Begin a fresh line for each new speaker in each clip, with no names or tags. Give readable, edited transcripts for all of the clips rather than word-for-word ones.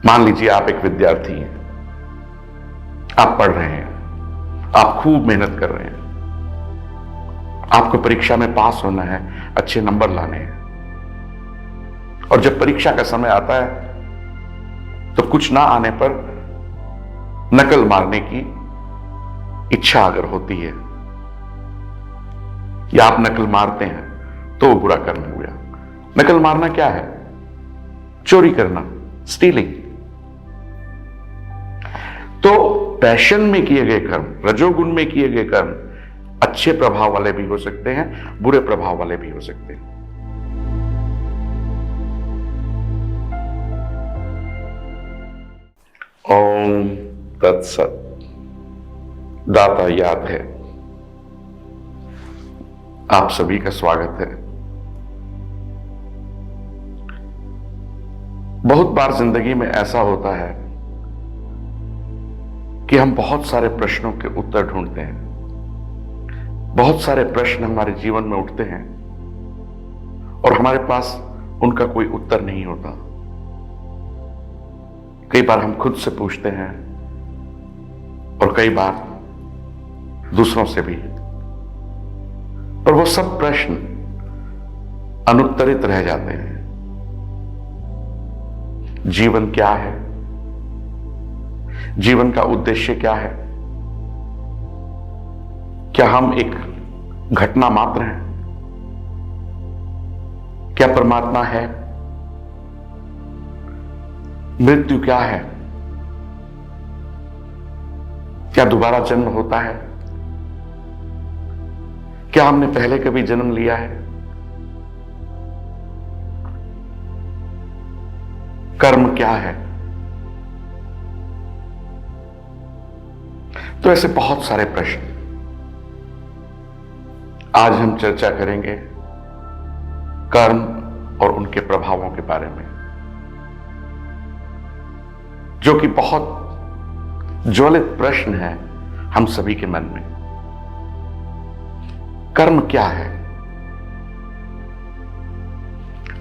मान लीजिए आप एक विद्यार्थी हैं, आप पढ़ रहे हैं, आप खूब मेहनत कर रहे हैं, आपको परीक्षा में पास होना है, अच्छे नंबर लाने हैं, और जब परीक्षा का समय आता है तो कुछ ना आने पर नकल मारने की इच्छा अगर होती है या आप नकल मारते हैं तो वो बुरा कर्म हो गया। नकल मारना क्या है? चोरी करना, स्टीलिंग। तो पैशन में किए गए कर्म, रजोगुण में किए गए कर्म अच्छे प्रभाव वाले भी हो सकते हैं, बुरे प्रभाव वाले भी हो सकते हैं। ओम तत्सत। दाता याद है, आप सभी का स्वागत है। बहुत बार जिंदगी में ऐसा होता है कि हम बहुत सारे प्रश्नों के उत्तर ढूंढते हैं, बहुत सारे प्रश्न हमारे जीवन में उठते हैं और हमारे पास उनका कोई उत्तर नहीं होता। कई बार हम खुद से पूछते हैं और कई बार दूसरों से भी, पर वो सब प्रश्न अनुत्तरित रह जाते हैं। जीवन क्या है? जीवन का उद्देश्य क्या है? क्या हम एक घटना मात्र हैं? क्या परमात्मा है? मृत्यु क्या है? क्या दोबारा जन्म होता है? क्या हमने पहले कभी जन्म लिया है? कर्म क्या है? तो ऐसे बहुत सारे प्रश्न आज हम चर्चा करेंगे कर्म और उनके प्रभावों के बारे में, जो कि बहुत ज्वलित प्रश्न है हम सभी के मन में। कर्म क्या है?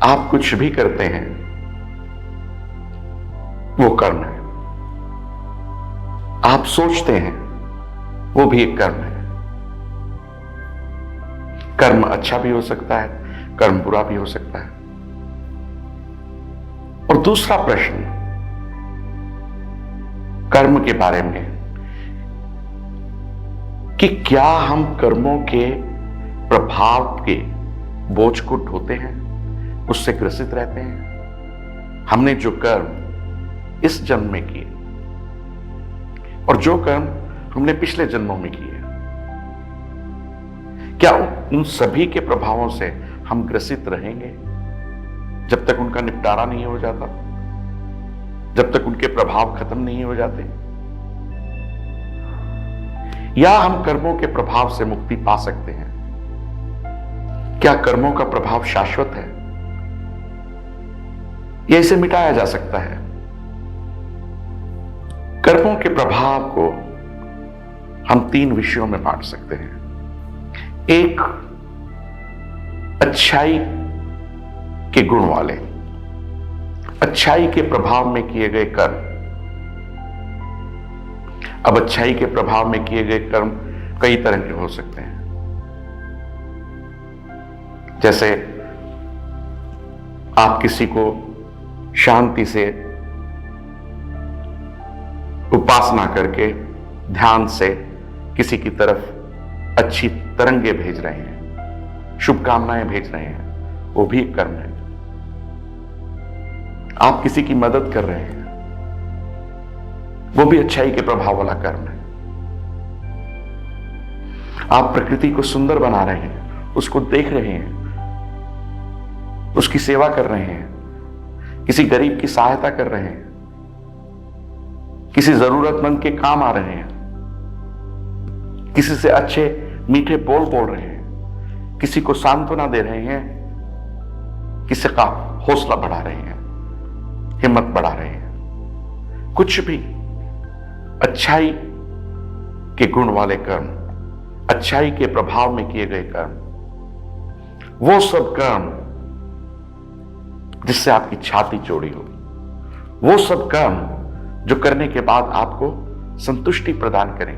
आप कुछ भी करते हैं वो कर्म है। आप सोचते हैं वो भी एक कर्म है। कर्म अच्छा भी हो सकता है, कर्म बुरा भी हो सकता है। और दूसरा प्रश्न कर्म के बारे में कि क्या हम कर्मों के प्रभाव के बोझ को ढोते हैं, उससे ग्रसित रहते हैं? हमने जो कर्म इस जन्म में किए और जो कर्म हमने पिछले जन्मों में किए, क्या उन सभी के प्रभावों से हम ग्रसित रहेंगे जब तक उनका निपटारा नहीं हो जाता, जब तक उनके प्रभाव खत्म नहीं हो जाते? या हम कर्मों के प्रभाव से मुक्ति पा सकते हैं? क्या कर्मों का प्रभाव शाश्वत है या इसे मिटाया जा सकता है? कर्मों के प्रभाव को हम 3 विषयों में बांट सकते हैं। एक, अच्छाई के गुण वाले, अच्छाई के प्रभाव में किए गए कर्म। अब अच्छाई के प्रभाव में किए गए कर्म कई तरह के हो सकते हैं। जैसे आप किसी को शांति से उपासना करके ध्यान से किसी की तरफ अच्छी तरंगे भेज रहे हैं, शुभकामनाएं भेज रहे हैं, वो भी एक कर्म है। आप किसी की मदद कर रहे हैं, वो भी अच्छाई के प्रभाव वाला कर्म है। आप प्रकृति को सुंदर बना रहे हैं, उसको देख रहे हैं, उसकी सेवा कर रहे हैं, किसी गरीब की सहायता कर रहे हैं, किसी जरूरतमंद के काम आ रहे हैं, किसी से अच्छे मीठे बोल बोल रहे हैं, किसी को सांत्वना दे रहे हैं, किसी का हौसला बढ़ा रहे हैं, हिम्मत बढ़ा रहे हैं। कुछ भी अच्छाई के गुण वाले कर्म, अच्छाई के प्रभाव में किए गए कर्म, वो सब कर्म जिससे आपकी छाती चौड़ी हो, वो सब कर्म जो करने के बाद आपको संतुष्टि प्रदान करें,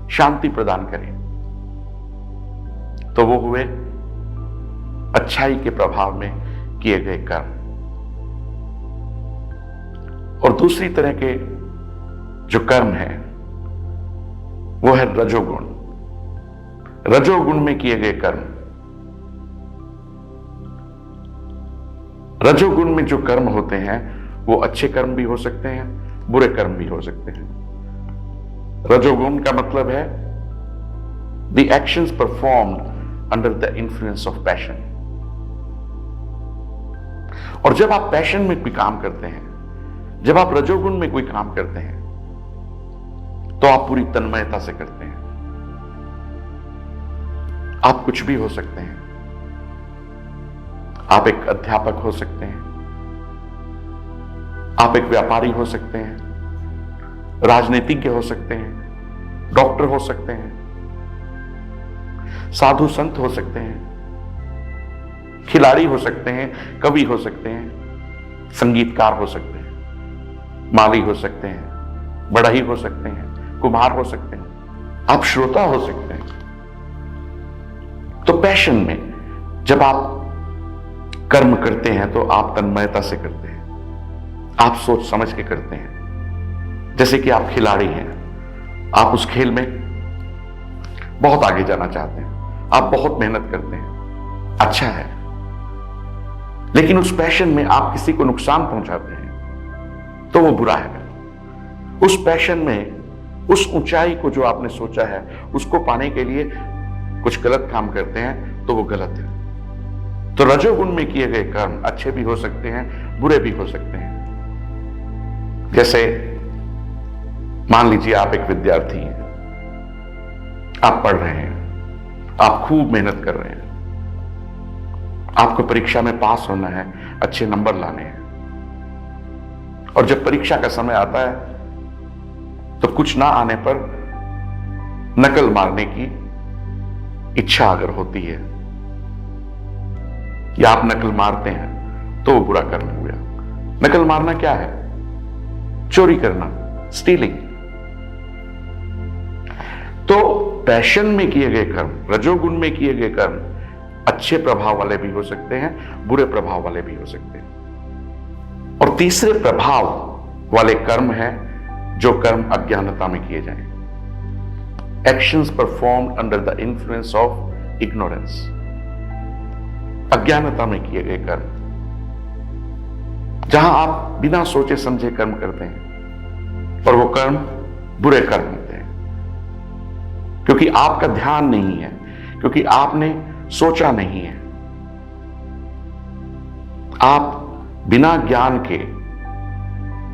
शांति प्रदान करें, तो वो हुए अच्छाई के प्रभाव में किए गए कर्म। और दूसरी तरह के जो कर्म है वो है रजोगुण। रजोगुण में किए गए कर्म, रजोगुण में जो कर्म होते हैं वो अच्छे कर्म भी हो सकते हैं, बुरे कर्म भी हो सकते हैं। रजोगुण का मतलब है the actions performed under the influence of passion. और जब आप पैशन में कोई काम करते हैं, जब आप रजोगुण में कोई काम करते हैं, तो आप पूरी तन्मयता से करते हैं। आप कुछ भी हो सकते हैं। आप एक अध्यापक हो सकते हैं, आप एक व्यापारी हो सकते हैं, राजनीतिज्ञ हो सकते हैं, डॉक्टर हो सकते हैं, साधु संत हो सकते हैं, खिलाड़ी हो सकते हैं, कवि हो सकते हैं, संगीतकार हो सकते हैं, माली हो सकते हैं, बढ़ई हो सकते हैं, कुम्हार हो सकते हैं, आप श्रोता हो सकते हैं। तो पैशन में जब आप कर्म करते हैं तो आप तन्मयता से करते हैं, आप सोच समझ के करते हैं। जैसे कि आप खिलाड़ी हैं, आप उस खेल में बहुत आगे जाना चाहते हैं, आप बहुत मेहनत करते हैं, अच्छा है। लेकिन उस पैशन में आप किसी को नुकसान पहुंचाते हैं तो वो बुरा है। उस पैशन में उस ऊंचाई को जो आपने सोचा है उसको पाने के लिए कुछ गलत काम करते हैं तो वो गलत है। तो रजोगुण में किए गए कर्म अच्छे भी हो सकते हैं, बुरे भी हो सकते हैं। जैसे मान लीजिए आप एक विद्यार्थी हैं, आप पढ़ रहे हैं, आप खूब मेहनत कर रहे हैं, आपको परीक्षा में पास होना है, अच्छे नंबर लाने हैं, और जब परीक्षा का समय आता है तो कुछ ना आने पर नकल मारने की इच्छा अगर होती है या आप नकल मारते हैं तो वो बुरा कर्म हो गया। नकल मारना क्या है? चोरी करना, स्टीलिंग। तो पैशन में किए गए कर्म, रजोगुण में किए गए कर्म अच्छे प्रभाव वाले भी हो सकते हैं, बुरे प्रभाव वाले भी हो सकते हैं। और तीसरे प्रभाव वाले कर्म है जो कर्म अज्ञानता में किए जाएं। Actions performed under the influence of ignorance. अज्ञानता में किए गए कर्म, जहां आप बिना सोचे समझे कर्म करते हैं और वो कर्म बुरे कर्म होते हैं, क्योंकि आपका ध्यान नहीं है, क्योंकि आपने सोचा नहीं है। आप बिना ज्ञान के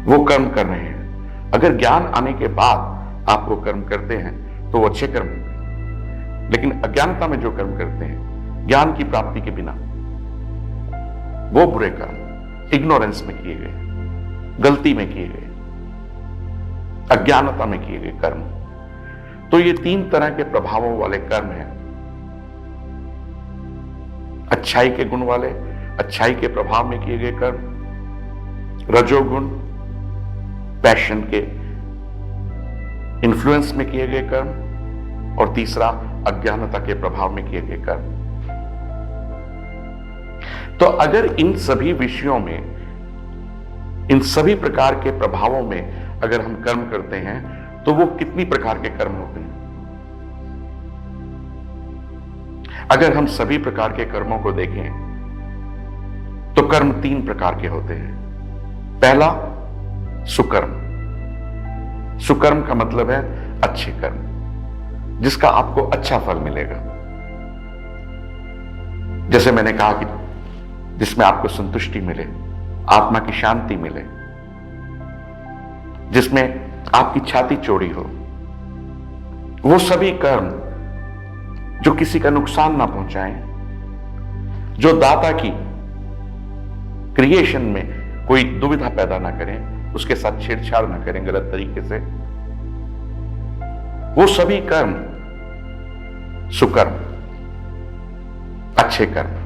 वो कर्म कर रहे हैं। अगर ज्ञान आने के बाद आप वो कर्म करते हैं तो वो अच्छे कर्म होंगे। लेकिन अज्ञानता में जो कर्म करते हैं, ज्ञान की प्राप्ति के बिना, वो बुरे कर्म, इग्नोरेंस में किए गए, गलती में किए गए, अज्ञानता में किए गए कर्म। तो ये तीन तरह के प्रभावों वाले कर्म हैं। अच्छाई के गुण वाले, अच्छाई के प्रभाव में किए गए कर्म, रजोगुण, पैशन के इन्फ्लुएंस में किए गए कर्म, और तीसरा अज्ञानता के प्रभाव में किए गए कर्म। तो अगर इन सभी विषयों में, इन सभी प्रकार के प्रभावों में अगर हम कर्म करते हैं तो वो कितनी प्रकार के कर्म होते हैं? अगर हम सभी प्रकार के कर्मों को देखें तो कर्म तीन प्रकार के होते हैं। पहला, सुकर्म। सुकर्म का मतलब है अच्छे कर्म, जिसका आपको अच्छा फल मिलेगा। जैसे मैंने कहा कि जिसमें आपको संतुष्टि मिले, आत्मा की शांति मिले, जिसमें आपकी छाती चौड़ी हो, वो सभी कर्म जो किसी का नुकसान ना पहुंचाएं, जो दाता की क्रिएशन में कोई दुविधा पैदा ना करें, उसके साथ छेड़छाड़ ना करें गलत तरीके से, वो सभी कर्म सुकर्म, अच्छे कर्म,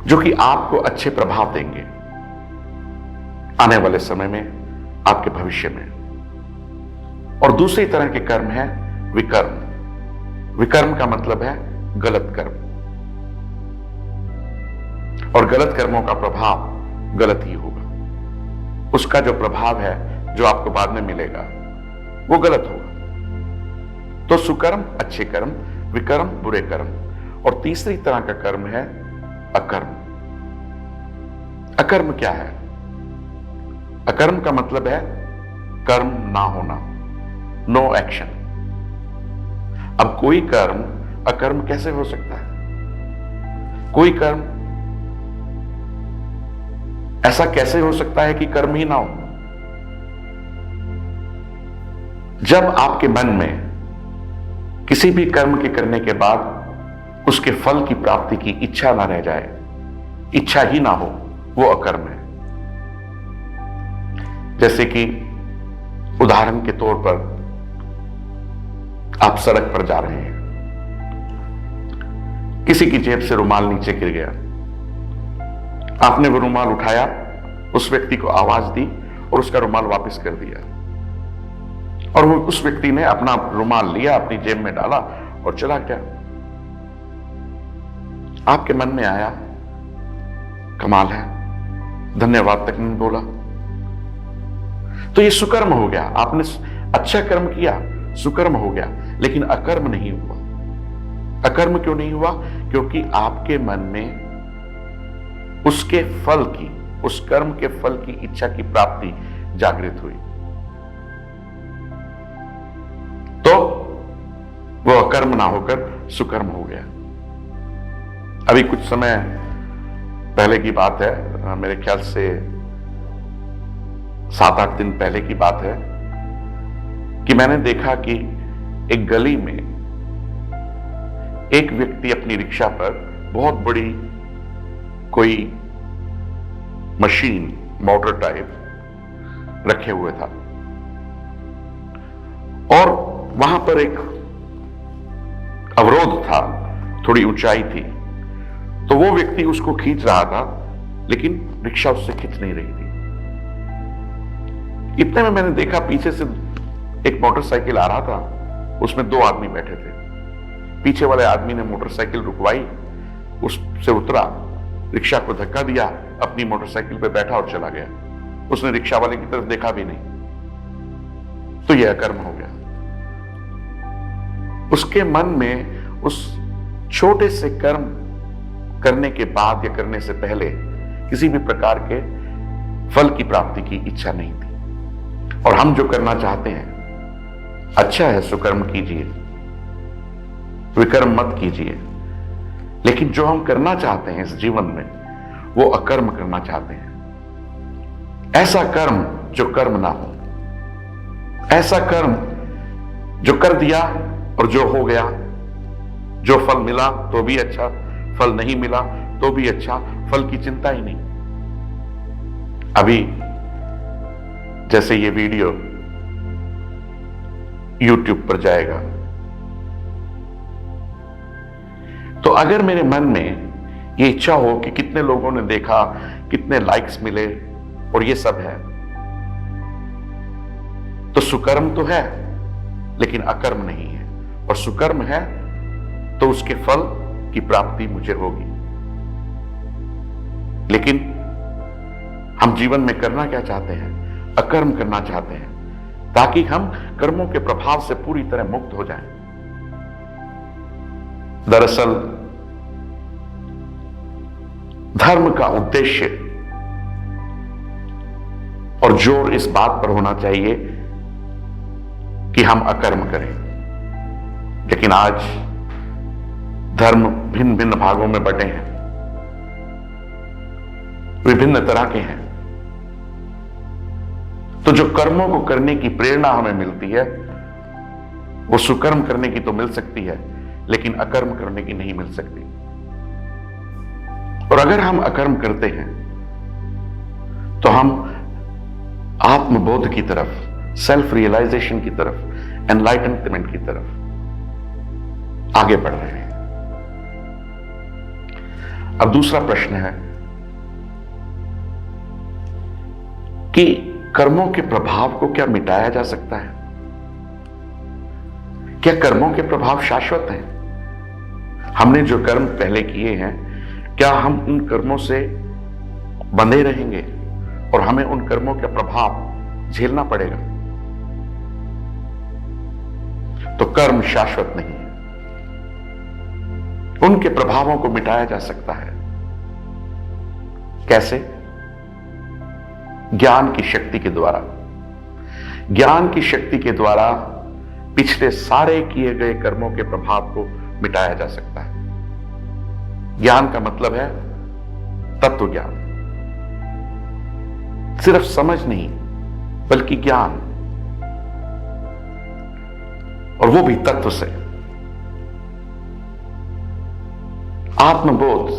जो कि आपको अच्छे प्रभाव देंगे, आने वाले समय में, आपके भविष्य में। और दूसरी तरह के कर्म है विकर्म। विकर्म का मतलब है गलत कर्म, और गलत कर्मों का प्रभाव गलत ही होगा। उसका जो प्रभाव है, जो आपको बाद में मिलेगा, वो गलत होगा। तो सुकर्म अच्छे कर्म, विकर्म बुरे कर्म, और तीसरी तरह का कर्म है अकर्म। अकर्म क्या है? अकर्म का मतलब है कर्म ना होना, नो एक्शन। अब कोई कर्म अकर्म कैसे हो सकता है? कोई कर्म ऐसा कैसे हो सकता है कि कर्म ही ना हो? जब आपके मन में किसी भी कर्म के करने के बाद उसके फल की प्राप्ति की इच्छा ना रह जाए, इच्छा ही ना हो, वो अकर्म है। जैसे कि उदाहरण के तौर पर आप सड़क पर जा रहे हैं, किसी की जेब से रुमाल नीचे गिर गया, आपने वो रुमाल उठाया, उस व्यक्ति को आवाज दी और उसका रुमाल वापस कर दिया, और वो उस व्यक्ति ने अपना रुमाल लिया, अपनी जेब में डाला और चला गया। आपके मन में आया, कमाल है, धन्यवाद तक नहीं बोला, तो ये सुकर्म हो गया। आपने अच्छा कर्म किया, सुकर्म हो गया, लेकिन अकर्म नहीं हुआ। अकर्म क्यों नहीं हुआ? क्योंकि आपके मन में उसके फल की, उस कर्म के फल की इच्छा की प्राप्ति जागृत हुई, तो वो अकर्म ना होकर सुकर्म हो गया। अभी कुछ समय पहले की बात है, मेरे ख्याल से 7-8 दिन पहले की बात है, कि मैंने देखा कि एक गली में एक व्यक्ति अपनी रिक्शा पर बहुत बड़ी कोई मशीन, मोटर टाइप रखे हुए था, और वहां पर एक अवरोध था, थोड़ी ऊंचाई थी, तो वो व्यक्ति उसको खींच रहा था, लेकिन रिक्शा उससे खींच नहीं रही थी। इतने में मैंने देखा पीछे से एक मोटरसाइकिल आ रहा था, उसमें 2 आदमी बैठे थे। पीछे वाले आदमी ने मोटरसाइकिल रुकवाई, उससे उतरा, रिक्शा को धक्का दिया, अपनी मोटरसाइकिल पे बैठा और चला गया। उसने रिक्शा वाले की तरफ देखा भी नहीं। तो यह अकर्म हो गया। उसके मन में उस छोटे से कर्म करने के बाद या करने से पहले किसी भी प्रकार के फल की प्राप्ति की इच्छा नहीं थी। और हम जो करना चाहते हैं, अच्छा है, सुकर्म कीजिए, विकर्म मत कीजिए, लेकिन जो हम करना चाहते हैं इस जीवन में, वो अकर्म करना चाहते हैं। ऐसा कर्म जो कर्म ना हो, ऐसा कर्म जो कर दिया और जो हो गया, जो फल मिला तो भी अच्छा, फल नहीं मिला तो भी अच्छा, फल की चिंता ही नहीं। अभी जैसे ये वीडियो YouTube पर जाएगा, तो अगर मेरे मन में ये इच्छा हो कि कितने लोगों ने देखा, कितने लाइक्स मिले और ये सब है, तो सुकर्म तो है लेकिन अकर्म नहीं है। और सुकर्म है तो उसके फल की प्राप्ति मुझे होगी। लेकिन हम जीवन में करना क्या चाहते हैं? अकर्म करना चाहते हैं, ताकि हम कर्मों के प्रभाव से पूरी तरह मुक्त हो जाएं। दरअसल धर्म का उद्देश्य और जोर इस बात पर होना चाहिए कि हम अकर्म करें। लेकिन आज धर्म भिन्न भिन्न भागों में बटे हैं, विभिन्न तरह के हैं। तो जो कर्मों को करने की प्रेरणा हमें मिलती है, वो सुकर्म करने की तो मिल सकती है, लेकिन अकर्म करने की नहीं मिल सकती। और अगर हम अकर्म करते हैं तो हम आत्मबोध की तरफ, सेल्फ रियलाइजेशन की तरफ, एनलाइटनमेंट की तरफ आगे बढ़ रहे हैं। अब दूसरा प्रश्न है कि कर्मों के प्रभाव को क्या मिटाया जा सकता है? क्या कर्मों के प्रभाव शाश्वत हैं? हमने जो कर्म पहले किए हैं, क्या हम उन कर्मों से बंधे रहेंगे और हमें उन कर्मों का प्रभाव झेलना पड़ेगा? तो कर्म शाश्वत नहीं है। उनके प्रभावों को मिटाया जा सकता है। कैसे? ज्ञान की शक्ति के द्वारा। ज्ञान की शक्ति के द्वारा पिछले सारे किए गए कर्मों के प्रभाव को मिटाया जा सकता है। ज्ञान का मतलब है तत्व ज्ञान, सिर्फ समझ नहीं बल्कि ज्ञान, और वो भी तत्व से। आत्मबोध,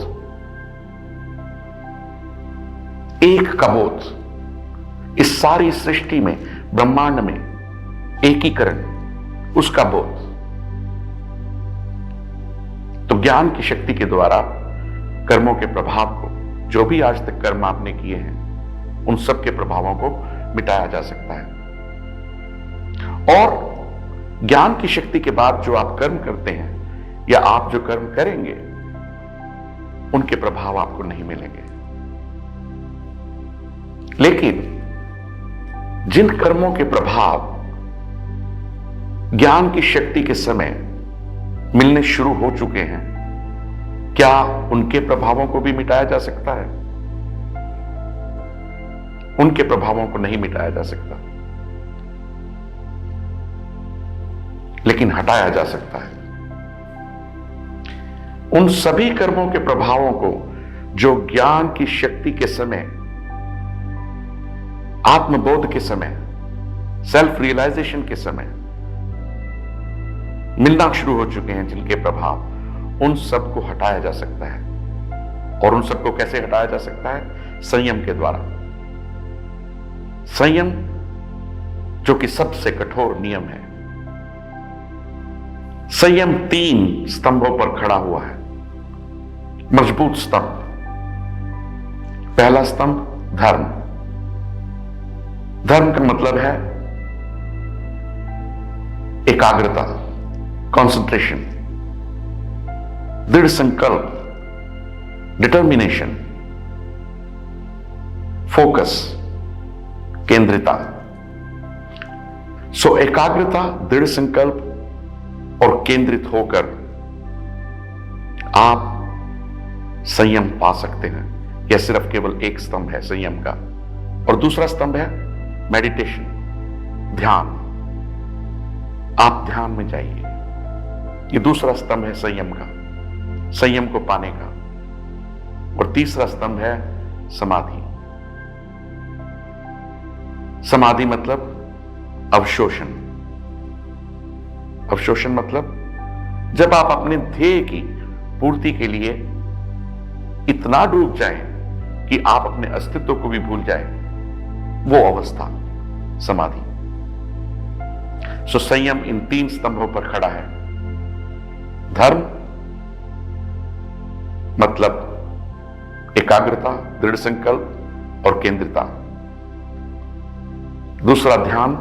एक का बोध, इस सारी सृष्टि में, ब्रह्मांड में एकीकरण, उसका बोध। तो ज्ञान की शक्ति के द्वारा कर्मों के प्रभाव को, जो भी आज तक कर्म आपने किए हैं, उन सब के प्रभावों को मिटाया जा सकता है। और ज्ञान की शक्ति के बाद जो आप कर्म करते हैं या आप जो कर्म करेंगे, उनके प्रभाव आपको नहीं मिलेंगे। लेकिन जिन कर्मों के प्रभाव ज्ञान की शक्ति के समय मिलने शुरू हो चुके हैं, क्या उनके प्रभावों को भी मिटाया जा सकता है? उनके प्रभावों को नहीं मिटाया जा सकता, लेकिन हटाया जा सकता है। उन सभी कर्मों के प्रभावों को जो ज्ञान की शक्ति के समय, आत्मबोध के समय, सेल्फ रियलाइजेशन के समय मिलना शुरू हो चुके हैं, जिनके प्रभाव, उन सबको हटाया जा सकता है। और उन सबको कैसे हटाया जा सकता है? संयम के द्वारा। संयम जो कि सबसे कठोर नियम है। संयम 3 स्तंभों पर खड़ा हुआ है, मजबूत स्तंभ। पहला स्तंभ धर्म। धर्म का मतलब है एकाग्रता, कंसंट्रेशन, दृढ़ संकल्प, डिटर्मिनेशन, फोकस, केंद्रिता। सो एकाग्रता, दृढ़ संकल्प और केंद्रित होकर आप संयम पा सकते हैं। यह सिर्फ केवल एक स्तंभ है संयम का। और दूसरा स्तंभ है मेडिटेशन, ध्यान। आप ध्यान में जाइए। ये दूसरा स्तंभ है संयम का, संयम को पाने का। और तीसरा स्तंभ है समाधि। समाधि मतलब अवशोषण। अवशोषण मतलब जब आप अपने ध्येय की पूर्ति के लिए इतना डूब जाएं कि आप अपने अस्तित्व को भी भूल जाएं, वो अवस्था समाधि। सो संयम इन 3 स्तंभों पर खड़ा है। धर्म मतलब एकाग्रता, दृढ़ संकल्प और केंद्रिता। दूसरा ध्यान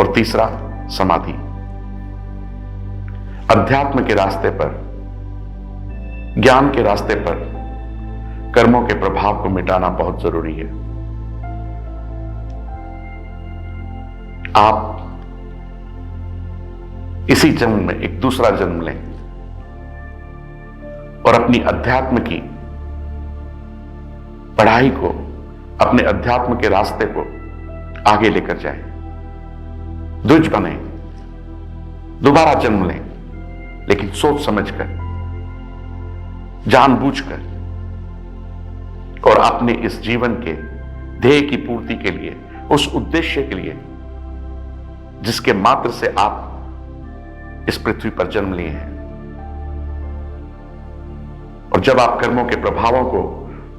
और तीसरा समाधि। अध्यात्म के रास्ते पर, ज्ञान के रास्ते पर कर्मों के प्रभाव को मिटाना बहुत जरूरी है। आप इसी जन्म में एक दूसरा जन्म लें और अपनी अध्यात्म की पढ़ाई को, अपने अध्यात्म के रास्ते को आगे लेकर जाएं। द्विज बने, दोबारा जन्म लें, लेकिन सोच समझकर, जानबूझकर, और अपने इस जीवन के ध्येय की पूर्ति के लिए, उस उद्देश्य के लिए जिसके मात्र से आप इस पृथ्वी पर जन्म लिए हैं। और जब आप कर्मों के प्रभावों को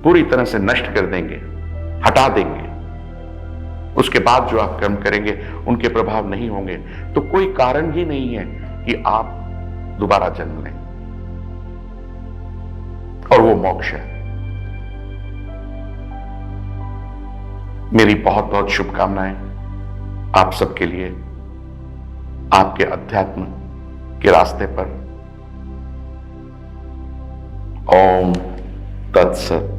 पूरी तरह से नष्ट कर देंगे, हटा देंगे, उसके बाद जो आप कर्म करेंगे उनके प्रभाव नहीं होंगे, तो कोई कारण ही नहीं है कि आप दोबारा जन्म लें। और वो मोक्ष है। मेरी बहुत बहुत शुभकामनाएं आप सबके लिए, आपके अध्यात्म के रास्ते पर। ओम तत्सत।